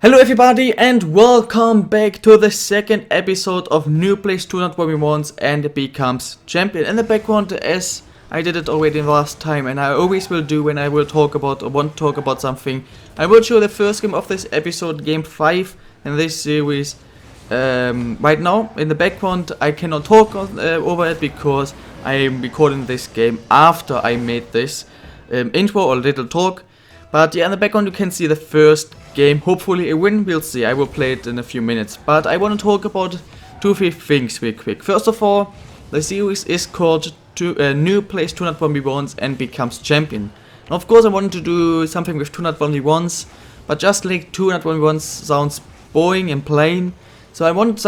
Hello everybody and welcome back to the second episode of New Plays 201 and becomes champion. In the background, as I did it already last time and I always will do when I will talk about or want to talk about something, I will show the first game of this episode, game 5 in this series. Right now in the background I cannot talk over it because I am recording this game after I made this intro or little talk. But yeah, in the background you can see the first game, hopefully a win, we'll see, I will play it in a few minutes. But I want to talk about 2-3 things real quick. First of all, the series is called New Plays 201 and becomes champion. Now, of course I wanted to do something with 201, but just like 201 sounds boring and plain. So I wanted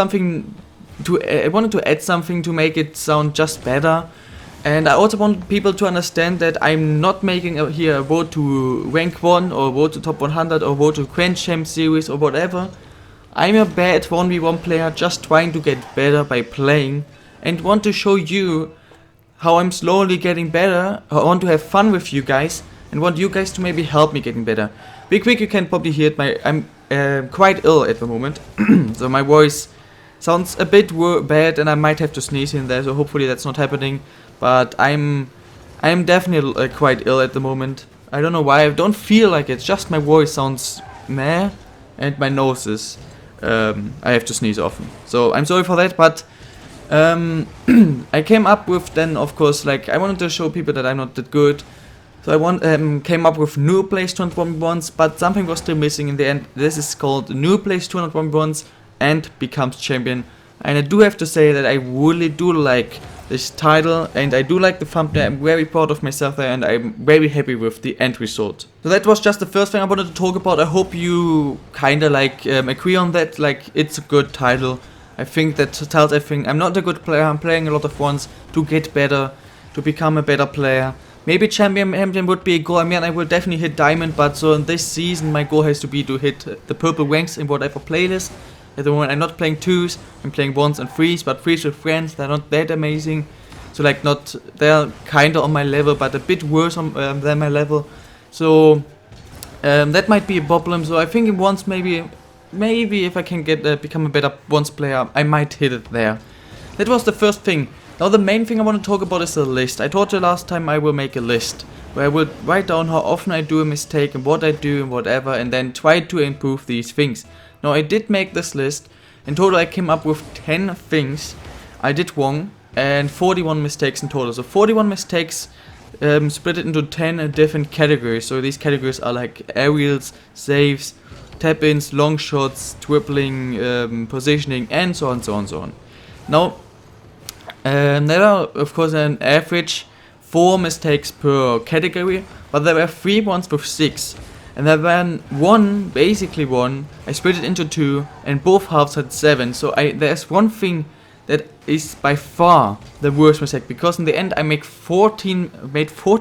to add something to make it sound just better. And I also want people to understand that I'm not making here a vote to rank 1 or vote to top 100 or vote to Grand Champ series or whatever. I'm a bad 1v1 player just trying to get better by playing and want to show you how I'm slowly getting better. I want to have fun with you guys and want you guys to maybe help me getting better. Be quick, you can probably hear it, I'm quite ill at the moment, so my voice sounds a bit bad and I might have to sneeze in there, so hopefully that's not happening. But I'm definitely quite ill at the moment. I don't know why, I don't feel like it, just my voice sounds meh and my nose is, I have to sneeze often. So I'm sorry for that, but I came up with then, of course, like I wanted to show people that I'm not that good. So I came up with New Plays 201, but something was still missing in the end. This is called New Plays 201 and becomes champion. And I do have to say that I really do like this title and I do like the thumbnail. I'm very proud of myself there and I'm very happy with the end result. So that was just the first thing I wanted to talk about. I hope you kinda like agree on that, like it's a good title. I think that tells everything. I'm not a good player, I'm playing a lot of ones to get better, to become a better player. Maybe champion would be a goal. I mean, I will definitely hit diamond, but so in this season my goal has to be to hit the purple ranks in whatever playlist. At the moment I'm not playing 2s, I'm playing 1s and 3s, but 3s with friends, they're not that amazing. So like they're kinda on my level, but a bit worse than my level. So that might be a problem, so I think in 1s maybe if I can become a better 1s player, I might hit it there. That was the first thing. Now the main thing I want to talk about is the list. I told you last time I will make a list, where I will write down how often I do a mistake and what I do and whatever, and then try to improve these things. Now I did make this list. In total I came up with 10 things I did wrong and 41 mistakes in total. So 41 mistakes split it into 10 different categories. So these categories are like aerials, saves, tap-ins, long shots, dribbling, positioning, and so on, so on, so on. Now there are of course an average 4 mistakes per category, but there were 3 ones with 6. And then basically one, I split it into 2, and both halves had 7. So there's one thing that is by far the worst mistake, because in the end I made 14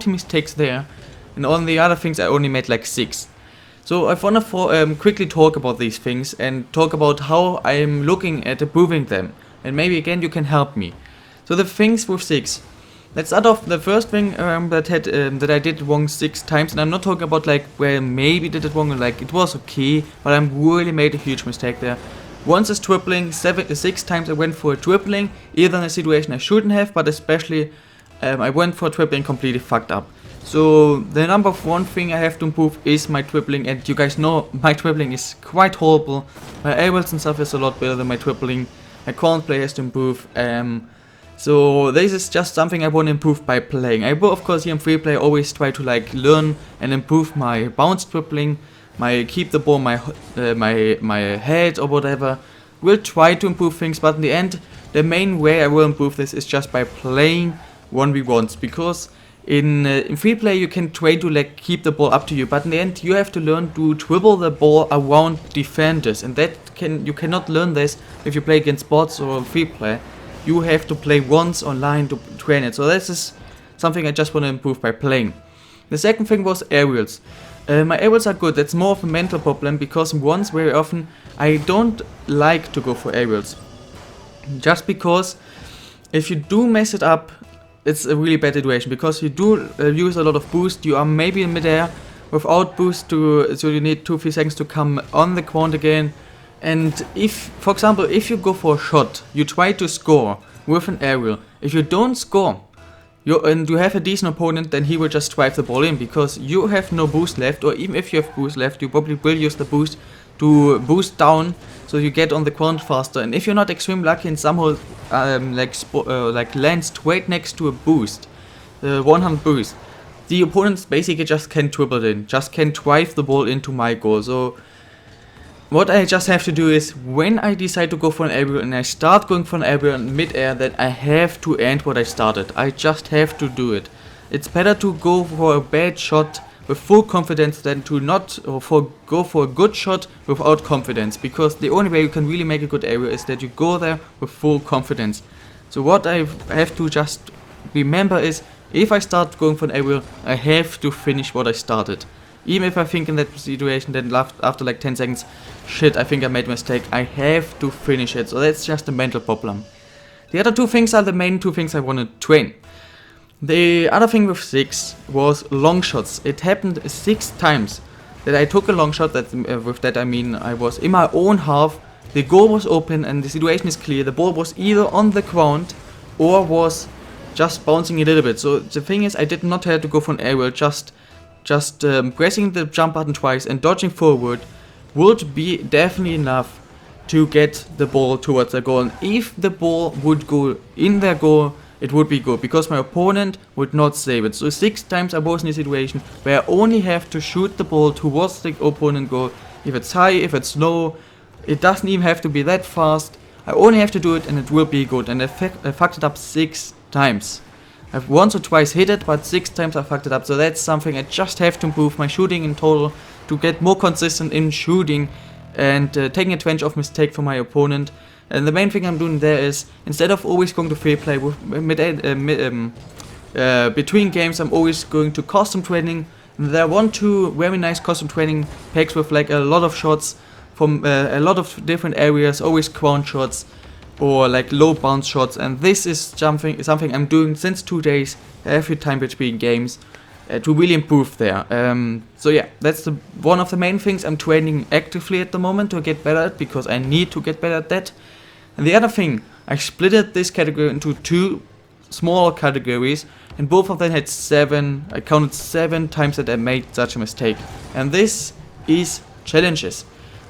mistakes there, and on the other things I only made like 6. So I want to quickly talk about these things and talk about how I'm looking at improving them, and maybe again you can help me. So the things with 6. Let's start off the first thing that I did wrong 6 times, and I'm not talking about like where I maybe did it wrong, like it was okay, but I really made a huge mistake there. Once is dribbling, 6 times I went for a dribbling, either in a situation I shouldn't have, but especially I went for a dribbling completely fucked up. So the number 1 thing I have to improve is my dribbling, and you guys know my dribbling is quite horrible. My aerials and stuff is a lot better than my dribbling. My current play has to improve. So this is just something I want to improve by playing. I will of course here in free play always try to like learn and improve my bounce dribbling, my keep the ball, my head or whatever. We'll try to improve things, but in the end the main way I will improve this is just by playing 1v1s, because in free play you can try to like keep the ball up to you, but in the end you have to learn to dribble the ball around defenders, and you cannot learn this if you play against bots or free play. You have to play once online to train it. So this is something I just want to improve by playing. The second thing was aerials. My aerials are good. That's more of a mental problem, because once very often I don't like to go for aerials. Just because if you do mess it up, it's a really bad situation, because you do use a lot of boost. You are maybe in midair, without boost to, so you need 2-3 seconds to come on the ground again. And if, for example, if you go for a shot, you try to score with an aerial. If you don't score, and you have a decent opponent, then he will just drive the ball in because you have no boost left, or even if you have boost left, you probably will use the boost to boost down so you get on the ground faster. And if you're not extremely lucky and somehow like land straight next to a boost, the 100 boost, the opponents basically just can dribble in, just can drive the ball into my goal. So what I just have to do is, when I decide to go for an aerial and I start going for an aerial in mid-air, then I have to end what I started. I just have to do it. It's better to go for a bad shot with full confidence than to not, or go for a good shot without confidence, because the only way you can really make a good aerial is that you go there with full confidence. So what I have to just remember is, if I start going for an aerial, I have to finish what I started. Even if I think in that situation, then after like 10 seconds, shit, I think I made a mistake, I have to finish it. So that's just a mental problem. The other two things are the main two things I want to train. The other thing with 6 was long shots. It happened 6 times that I took a long shot. That with that I mean I was in my own half, the goal was open and the situation is clear. The ball was either on the ground or was just bouncing a little bit. So the thing is, I did not have to go for an aerial, just pressing the jump button twice and dodging forward would be definitely enough to get the ball towards the goal. And if the ball would go in their goal, it would be good, because my opponent would not save it. So 6 times I was in a situation where I only have to shoot the ball towards the opponent goal. If it's high, if it's low, it doesn't even have to be that fast. I only have to do it and it will be good. And I fucked it up 6 times. I've once or twice hit it, but 6 times I fucked it up. So that's something I just have to improve my shooting in total, to get more consistent in shooting and taking advantage of mistake from my opponent. And the main thing I'm doing there is, instead of always going to free play with between games, I'm always going to custom training. And there are 1-2 very nice custom training packs with like a lot of shots from a lot of different areas, always ground shots or like low bounce shots. And this is something I'm doing since 2 days, every time between games, to really improve there. So yeah, that's one of the main things I'm training actively at the moment to get better at, because I need to get better at that. And the other thing, I splitted this category into 2 smaller categories, and both of them had 7, I counted 7 times that I made such a mistake. And this is challenges.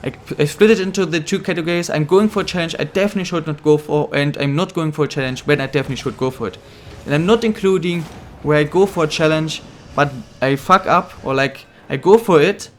I split it into the 2 categories. I'm going for a challenge I definitely should not go for, and I'm not going for a challenge when I definitely should go for it. And I'm not including where I go for a challenge but I fuck up, or like I go for it,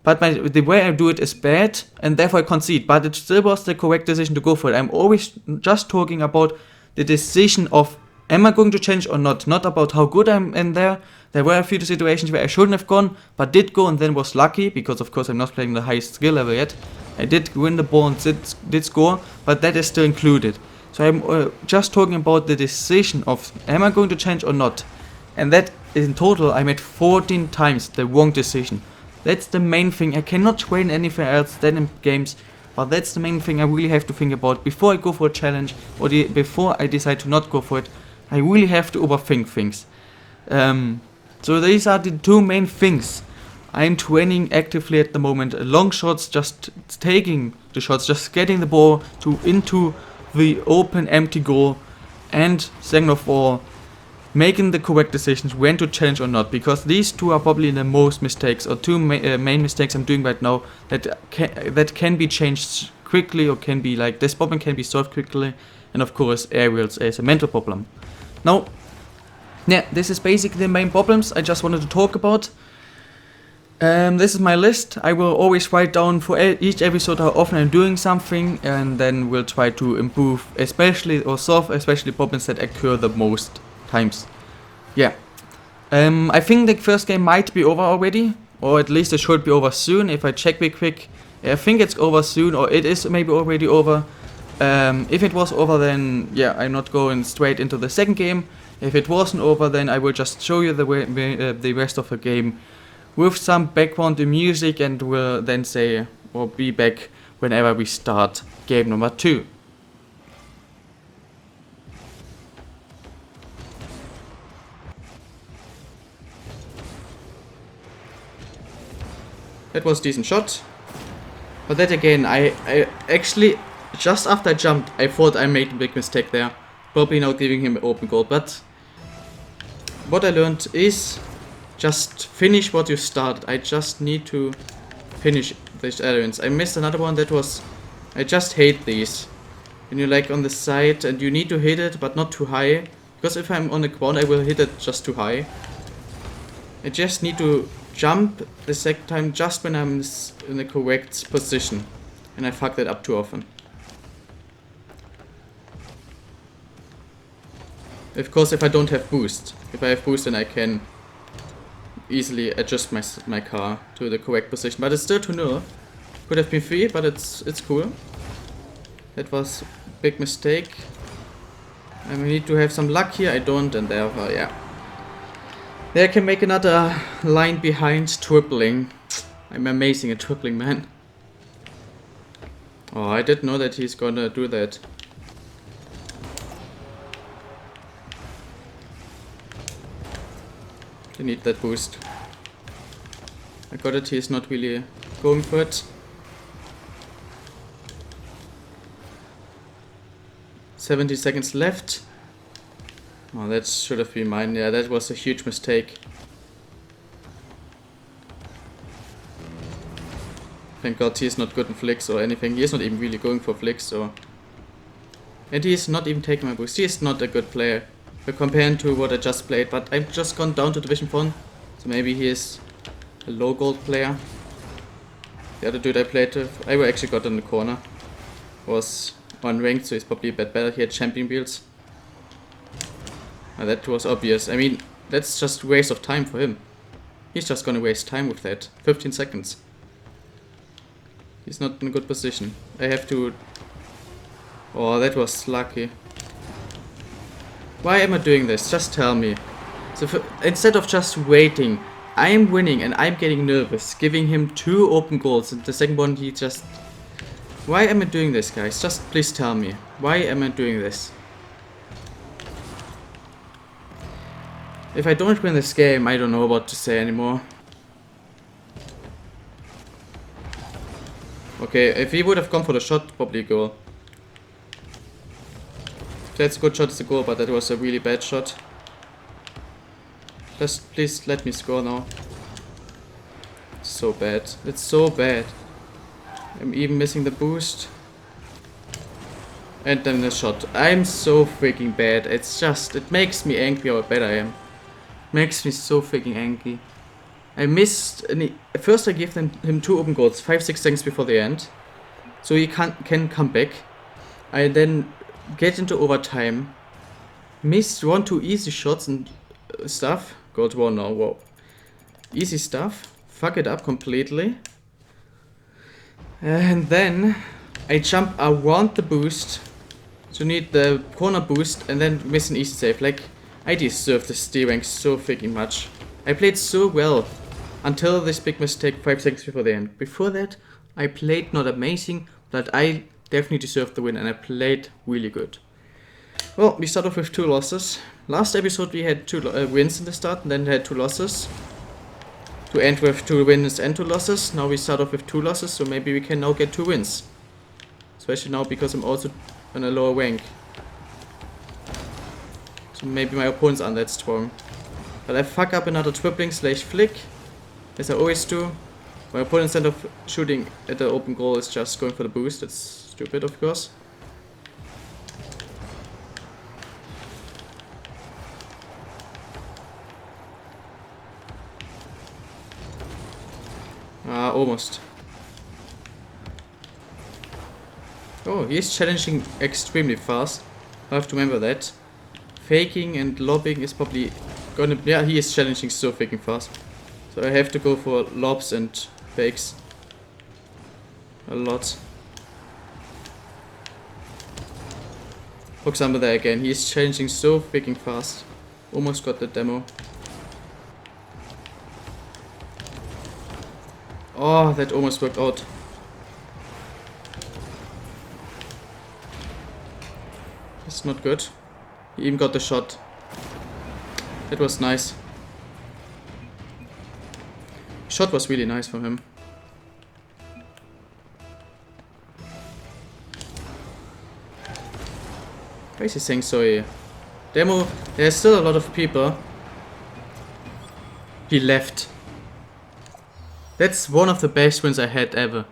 but the way I do it is bad, and therefore I concede. But it still was the correct decision to go for it. I'm always just talking about the decision of, am I going to change or not? Not about how good I'm in there. There were a few situations where I shouldn't have gone, but did go, and then was lucky, because of course I'm not playing the highest skill level yet. I did win the ball and did score, but that is still included. So I'm just talking about the decision of, am I going to change or not? And that in total I made 14 times the wrong decision. That's the main thing. I cannot train anything else than in games, but that's the main thing I really have to think about before I go for a challenge, or before I decide to not go for it. I really have to overthink things. So these are the 2 main things I'm training actively at the moment. Long shots, just taking the shots, just getting the ball into the open empty goal, and second of all, making the correct decisions when to challenge or not, because these 2 are probably the most mistakes, or 2 main mistakes I'm doing right now that can be changed quickly, or can be like, this problem can be solved quickly. And of course aerials as a mental problem. Now, yeah, this is basically the main problems I just wanted to talk about. This is my list. I will always write down for each episode how often I'm doing something, and then we'll try to improve, solve especially problems that occur the most times. Yeah. I think the first game might be over already, or at least it should be over soon. If I check real quick, I think it's over soon, or it is maybe already over. If it was over, then yeah, I'm not going straight into the second game. If it wasn't over, then I will just show you the rest of the game with some background music, and will then say, or be back whenever we start game number 2. That was a decent shot. But that again, I actually, just after I jumped, I thought I made a big mistake there. Probably not giving him an open goal, but what I learned is just finish what you started. I just need to finish these elements. I missed another one that was, I just hate these. When you're like on the side and you need to hit it, but not too high. Because if I'm on the ground, I will hit it just too high. I just need to jump the second time just when I'm in the correct position. And I fuck that up too often. Of course, if I don't have boost. If I have boost, then I can easily adjust my car to the correct position. But it's still 2-0. Could have been 3, but it's cool. That was a big mistake. I need to have some luck here. I don't, and therefore, yeah. There I can make another line behind tripling. I'm amazing at tripling, man. Oh, I didn't know that he's gonna do that. You need that boost. I got it, he's not really going for it. 70 seconds left. Oh, that should have been mine. Yeah, that was a huge mistake. Thank God he's not good in flicks or anything. He is not even really going for flicks, so... And he is not even taking my boost. He is not a good player. Compared to what I just played, but I've just gone down to Division 1, so maybe he is a low gold player. The other dude I played with, I actually got in the corner, was unranked, so he's probably a bit better. He had champion builds. That was obvious. I mean, that's just a waste of time for him. He's just gonna waste time with that. 15 seconds. He's not in a good position. I have to... Oh, that was lucky. Why am I doing this? Just tell me. So instead of just waiting, I am winning and I'm getting nervous, giving him 2 open goals, and the second one he just... Why am I doing this, guys? Just please tell me. Why am I doing this? If I don't win this game, I don't know what to say anymore. Okay, if he would have gone for the shot, probably a goal. That's a good shot, it's a goal, but that was a really bad shot. Just please let me score now. It's so bad. It's so bad. I'm even missing the boost. And then the shot. I'm so freaking bad. It's just, it makes me angry how bad I am. Makes me so freaking angry. I missed, first I gave him 2 open goals, 5-6 seconds before the end. So he can come back. I then get into overtime, missed 1-2 easy shots and stuff. Got 1 now, wow. Easy stuff, fuck it up completely. And then I jump around the boost to need the corner boost and then miss an easy save. Like, I deserve this D rank so freaking much. I played so well until this big mistake 5 seconds before the end. Before that, I played not amazing, but I definitely deserved the win and I played really good. Well, we start off with 2 losses. Last episode we had 2 wins in the start and then had 2 losses. To end with 2 wins and 2 losses. Now we start off with 2 losses, so maybe we can now get 2 wins. Especially now because I'm also on a lower rank. So maybe my opponents aren't that strong. But I fuck up another tripling / flick, as I always do. My opponent, instead of shooting at the open goal, is just going for the boost. It's stupid, of course. Almost. Oh, he's challenging extremely fast. I have to remember that. Faking and lobbing is probably gonna... Yeah, he is challenging so freaking fast. So I have to go for lobs and fakes. A lot. For example, there again, he's changing so freaking fast. Almost got the demo. Oh, that almost worked out. It's not good. He even got the shot. That was nice. Shot was really nice from him. Why is he saying sorry? Demo, there's still a lot of people. He left. That's one of the best wins I had ever.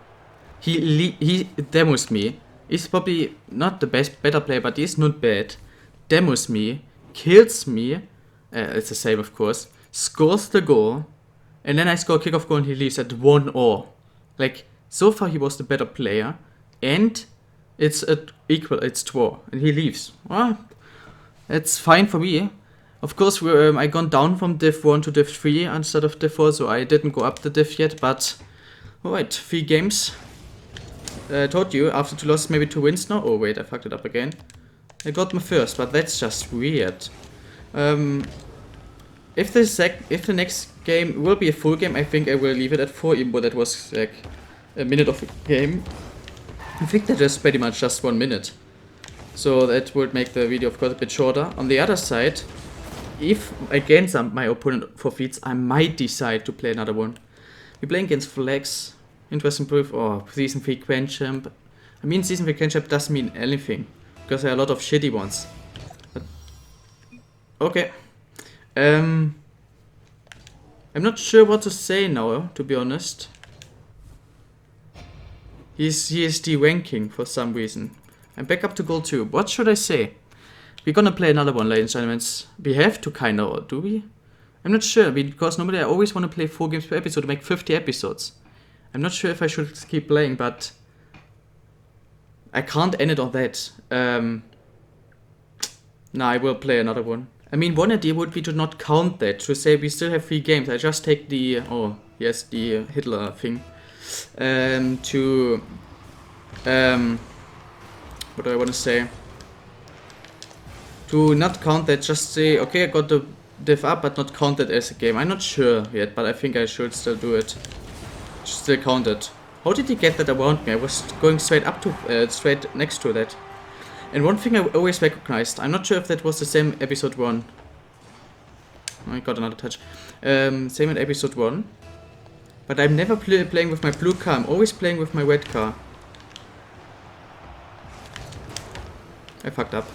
He demos me. He's probably not the better player, but he's not bad. Demos me, kills me. It's the same, of course. Scores the goal, and then I score a kickoff goal and he leaves at 1-0. Like, so far he was the better player, and it's equal. It's draw, and he leaves. Well, it's fine for me. Of course, I gone down from Div 1 to Div 3 instead of Div 4, so I didn't go up the Div yet. But alright, 3 games. I told you, after 2 losses, maybe 2 wins now. Oh wait, I fucked it up again. I got my first, but that's just weird. If the next game will be a full game, I think I will leave it at 4, even though that was like a minute of a game. I think that is pretty much just 1 minute. So that would make the video, of course, a bit shorter. On the other side, if against my opponent forfeits, I might decide to play another one. We're playing against Flex. Interesting proof, or Season 3 Grand Champ. I mean, Season 3 Grand Champ doesn't mean anything, because there are a lot of shitty ones. But, okay. I'm not sure what to say now, to be honest. He is de-ranking for some reason. I'm back up to goal 2. What should I say? We're gonna play another one, ladies and gentlemen. We have to kinda, or do we? I'm not sure, because normally I always want to play 4 games per episode to make 50 episodes. I'm not sure if I should keep playing, but I can't end it on that. Nah, I will play another one. I mean, one idea would be to not count that, to say we still have 3 games. I just take the, oh, yes, the Hitler thing. What do I want to say? To not count that, just say, okay, I got the div up, but not count it as a game. I'm not sure yet, but I think I should still do it. Still count it. How did he get that around me? I was going straight up to, straight next to that. And one thing I always recognized, I'm not sure if that was the same episode 1. Oh, I got another touch. Same in episode 1. But I'm never playing with my blue car, I'm always playing with my red car. I fucked up.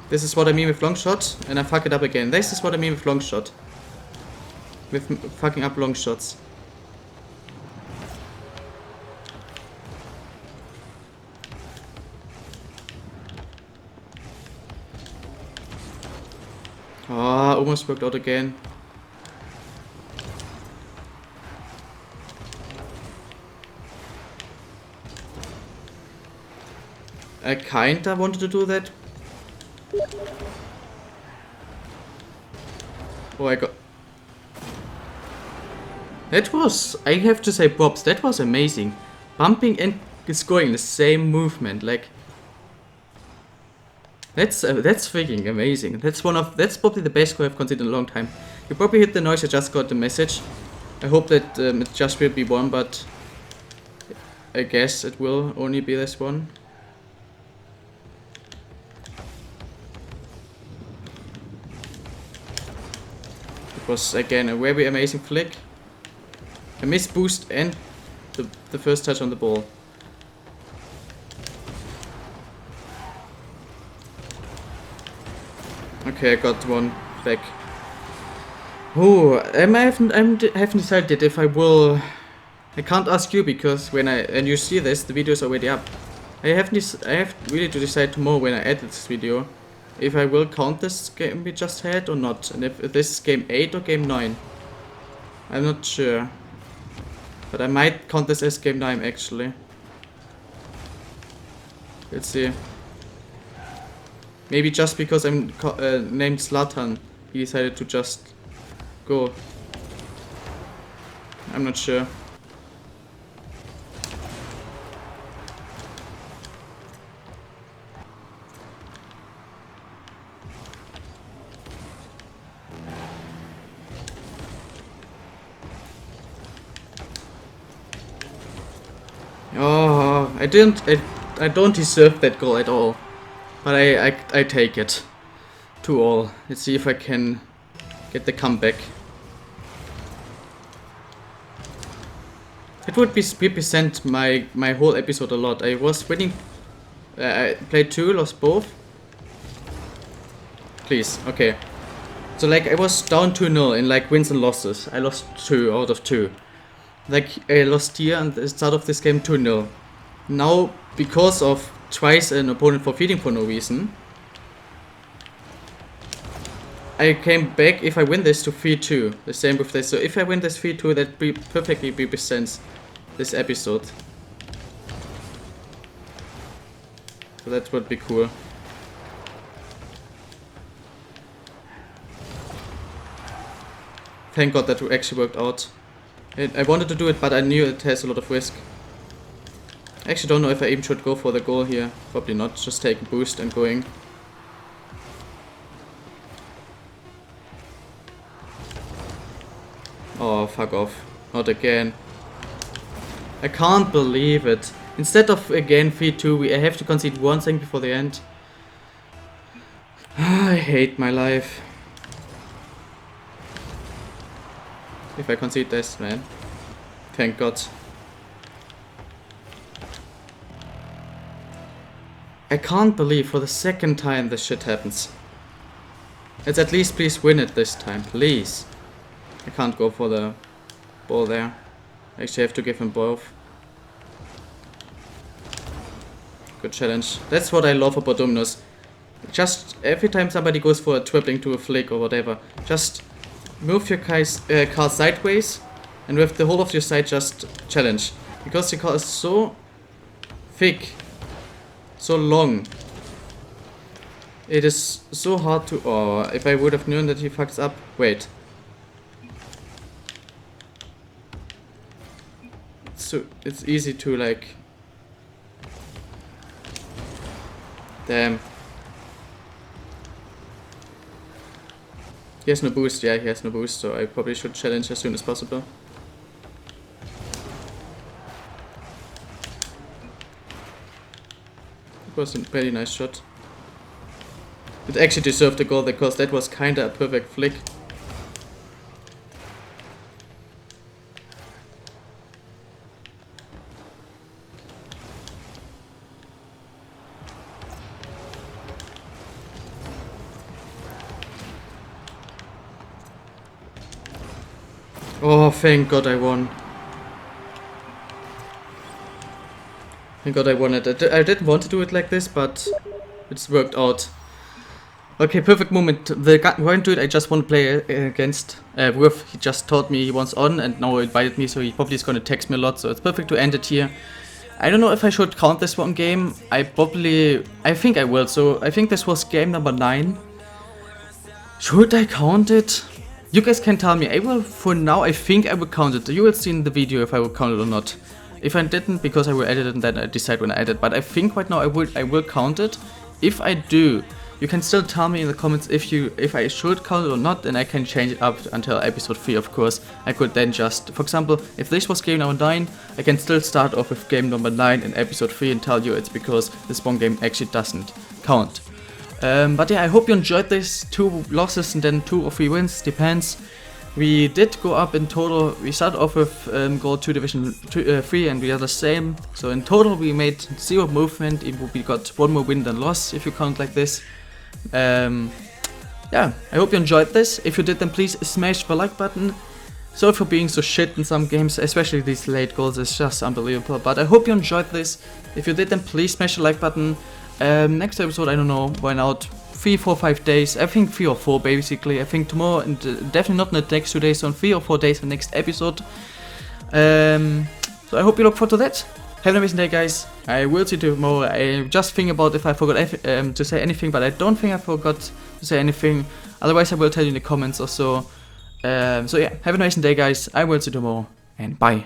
This is what I mean with long shot, and I fuck it up again. This is what I mean with long shot. With fucking up long shots. Ah, almost worked out again. I kinda wanted to do that. Oh, I got... That was... I have to say props, that was amazing. Bumping and scoring the same movement, like... That's freaking amazing. That's probably the best score I've considered in a long time. You probably hit the noise, I just got the message. I hope that it just will be one, but... I guess it will only be this one. Was again a very amazing flick. A missed boost and the first touch on the ball. Okay, I got one back. Oh, I haven't decided if I will. I can't ask you because and you see this, the video is already up. I have really to decide tomorrow when I edit this video. If I will count this game we just had or not, and if this is game 8 or game 9. I'm not sure. But I might count this as game 9 actually. Let's see. Maybe just because I'm named Zlatan, he decided to just go. I'm not sure. Oh, I don't deserve that goal at all, but I take it. 2-all. Let's see if I can get the comeback. It would represent my whole episode a lot. I was winning. I played 2, lost both. Please, okay. So like I was down 2-0 in like wins and losses. I lost 2 out of 2. Like I lost here and the start of this game 2-0. Now because of twice an opponent forfeiting for no reason, I came back. If I win this to 3-2, the same with this. So if I win this 3-2, that perfectly represents this episode. So that would be cool. Thank God that actually worked out. I wanted to do it, but I knew it has a lot of risk. I actually don't know if I even should go for the goal here. Probably not. Just take a boost and going. Oh, fuck off. Not again. I can't believe it. Instead of again 3-2, I have to concede 1 thing before the end. I hate my life. If I concede this, man. Thank God. I can't believe for the second time this shit happens. Let's at least please win it this time, please. I can't go for the ball there. I actually have to give him both. Good challenge. That's what I love about Dominos. Just every time somebody goes for a tripling to a flick or whatever, just move your car sideways and with the whole of your side just challenge. Because your car is so thick, so long. It is so hard to... Oh, if I would have known that he fucks up... Wait. So it's easy to like... Damn. He has no boost, yeah, he has no boost, so I probably should challenge as soon as possible. It was a very nice shot. It actually deserved the goal because that was kinda a perfect flick. Oh, thank God I won. Thank God I won it. I didn't want to do it like this, but it's worked out. Okay, perfect moment. The guy went to it, I just want to play against with. He just told me he wants on and now invited me, so he probably is going to text me a lot, so it's perfect to end it here. I don't know if I should count this one game. I think I will. So I think this was game number 9. Should I count it? You guys can tell me. I will, for now, I think I will count it. You will see in the video if I will count it or not. If I didn't, because I will edit it and then I decide when I edit. But I think right now I will count it. If I do, you can still tell me in the comments if I should count it or not, and I can change it up until episode 3, of course. I could then just, for example, if this was game number 9, I can still start off with game number 9 in episode 3 and tell you it's because this one game actually doesn't count. But yeah, I hope you enjoyed this. 2 losses and then 2 or 3 wins, depends. We did go up in total. We started off with gold 2 division 3 and we are the same. So in total we made 0 movement. We got 1 more win than loss if you count like this. Yeah, I hope you enjoyed this. If you did, then please smash the like button. Sorry for being so shit in some games, especially these late goals. It's just unbelievable. But I hope you enjoyed this. If you did, then please smash the like button. Next episode, I don't know, why not 3, 4, 5 days, I think 3 or 4 basically. I think tomorrow and definitely not in the next 2 days, so in 3 or 4 days the next episode. So I hope you look forward to that. Have an amazing day, guys. I will see you tomorrow. I just think about if I forgot to say anything, but I don't think I forgot to say anything. Otherwise I will tell you in the comments or so. So yeah, have an amazing day, guys. I will see you tomorrow and bye.